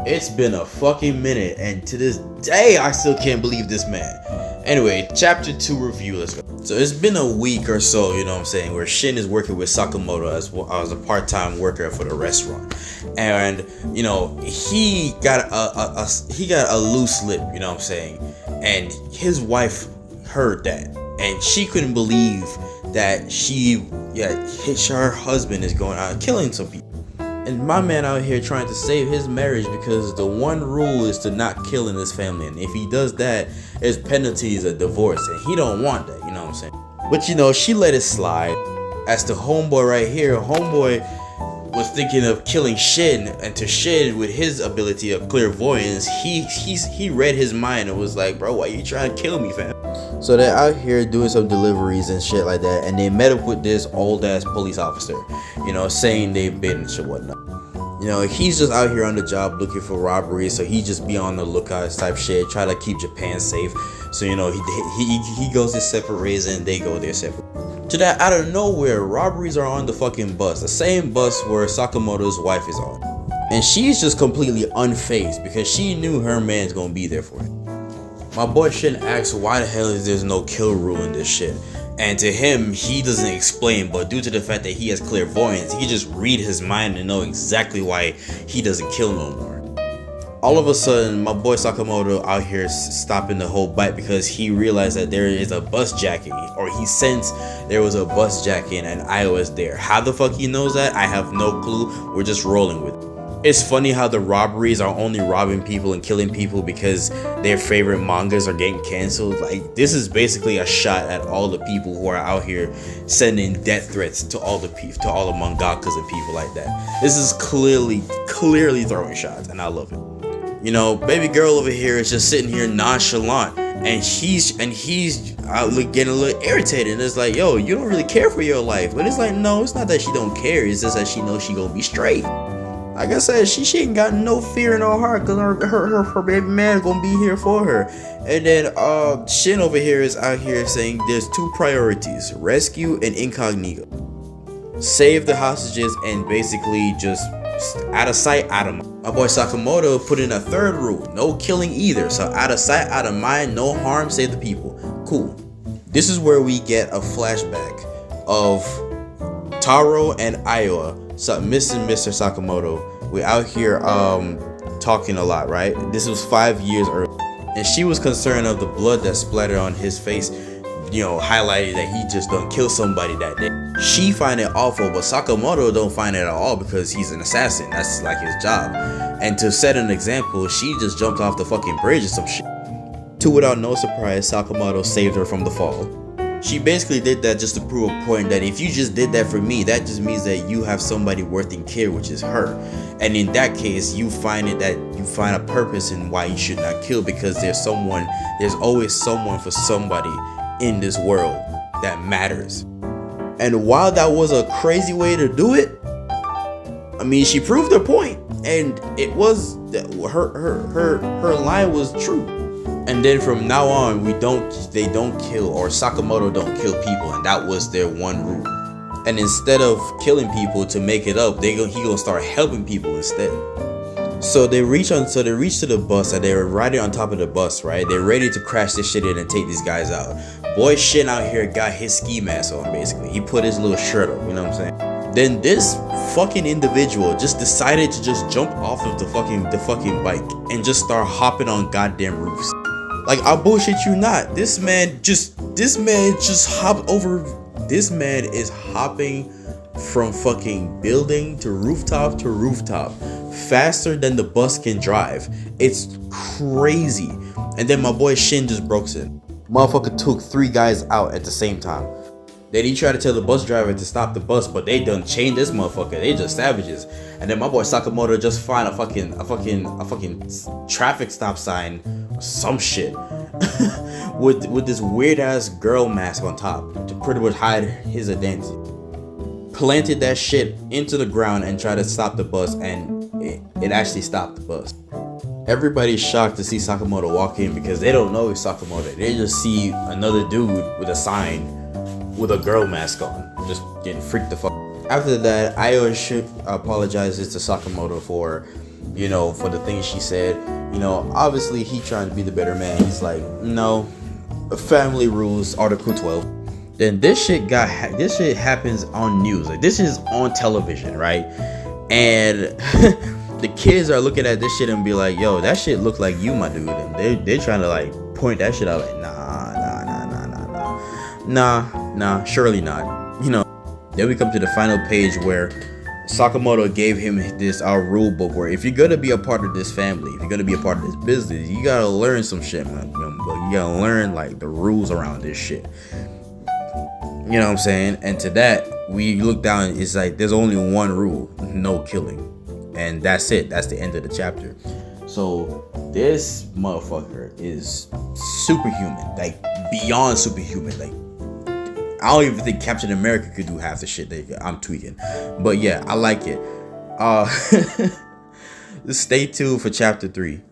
It's been a fucking minute, and to this day, I still can't believe this man. Anyway, chapter 2 review, let's go. So it's been a week or so, you know what I'm saying, where Shin is working with Sakamoto as a part-time worker for the restaurant. And, you know, he got a loose lip, you know what I'm saying? And his wife heard that, and she couldn't believe that her husband is going out killing some people. And my man out here trying to save his marriage because the one rule is to not kill in his family. And if he does that, his penalty is a divorce. And he don't want that, you know what I'm saying? But you know, she let it slide. As the homeboy right here, homeboy was thinking of killing Shin. And to Shin, with his ability of clairvoyance, he read his mind and was like, bro, why you trying to kill me, fam? So they're out here doing some deliveries and shit like that, and they met up with this old ass police officer, you know, saying they've been and shit whatnot. You know, he's just out here on the job looking for robberies, so he just be on the lookout type shit, try to keep Japan safe. So you know, he goes his separate ways and they go their separate. To that, out of nowhere, robberies are on the fucking bus, the same bus where Sakamoto's wife is on, and she's just completely unfazed because she knew her man's gonna be there for her. My boy Shin asks why the hell is there no kill rule in this shit, and to him he doesn't explain, but due to the fact that he has clairvoyance, he just read his mind and know exactly why he doesn't kill no more. All of a sudden, my boy Sakamoto out here stopping the whole bite because he realized that there is a bus jacking, or he sensed there was a bus jacking and I was there. How the fuck he knows that? I have no clue. We're just rolling with it. It's funny how the robberies are only robbing people and killing people because their favorite mangas are getting canceled. Like, this is basically a shot at all the people who are out here sending death threats to all the mangakas and people like that. This is clearly throwing shots, and I love it. You know, baby girl over here is just sitting here nonchalant, and he's getting a little irritated. And it's like, yo, you don't really care for your life. But it's like, no, it's not that she don't care. It's just that she knows she gonna be straight. Like I said, she ain't got no fear in her heart because her baby man gonna be here for her. And then Shin over here is out here saying there's two priorities: rescue and incognito. Save the hostages and basically just out of sight, out of mind. My boy Sakamoto put in a third rule: no killing either. So out of sight, out of mind, no harm, save the people. Cool. This is where we get a flashback of Taro and Iowa. So missing Mr. Sakamoto. We're out here talking a lot, right? This was 5 years early, and she was concerned of the blood that splattered on his face, you know, highlighted that he just done kill somebody that day. She find it awful, but Sakamoto don't find it at all because he's an assassin. That's like his job. And to set an example, she just jumped off the fucking bridge or some shit. Without no surprise, Sakamoto saved her from the fall. She basically did that just to prove a point that if you just did that for me, that just means that you have somebody worth in care, which is her. And in that case, you find a purpose in why you should not kill, because there's always someone for somebody in this world that matters. And while that was a crazy way to do it, I mean, she proved her point, and it was her line was true. And then from now on, they don't kill, or Sakamoto don't kill people, and that was their one rule. And instead of killing people to make it up, he gonna start helping people instead. So they reach to the bus, and they're riding on top of the bus, right? They're ready to crash this shit in and take these guys out. Boy Shin out here got his ski mask on, basically. He put his little shirt up, you know what I'm saying? Then this fucking individual just decided to just jump off of the fucking bike and just start hopping on goddamn roofs. Like, I bullshit you not. This man just hopped over. This man is hopping from fucking building to rooftop faster than the bus can drive. It's crazy. And then my boy Shin just broke in. Motherfucker took 3 guys out at the same time. Then he tried to tell the bus driver to stop the bus, but they done chained this motherfucker. They just savages. And then my boy Sakamoto just find a fucking traffic stop sign or some shit with this weird ass girl mask on top to pretty much hide his identity. Planted that shit into the ground and tried to stop the bus, and it actually stopped the bus. Everybody's shocked to see Sakamoto walk in because they don't know it's Sakamoto. They just see another dude with a sign with a girl mask on, just getting freaked the fuck. After that, Io apologizes to Sakamoto for you know, for the things she said. You know, obviously he trying to be the better man. He's like, no, family rules, Article 12. Then this shit happens on news. Like, this is on television, right? And the kids are looking at this shit and be like, yo, that shit look like you, my dude. And they're trying to like point that shit out like, nah, surely not. You know. Then we come to the final page where Sakamoto gave him this rule book where if you're gonna be a part of this family, if you're gonna be a part of this business, you gotta learn some shit, man. You gotta learn like the rules around this shit. You know what I'm saying? And to that, we look down, it's like there's only one rule: no killing, and that's it. That's the end of the chapter. So this motherfucker is superhuman, like beyond superhuman. Like, I don't even think Captain America could do half the shit I'm tweaking. But yeah, I like it. Stay tuned for chapter 3.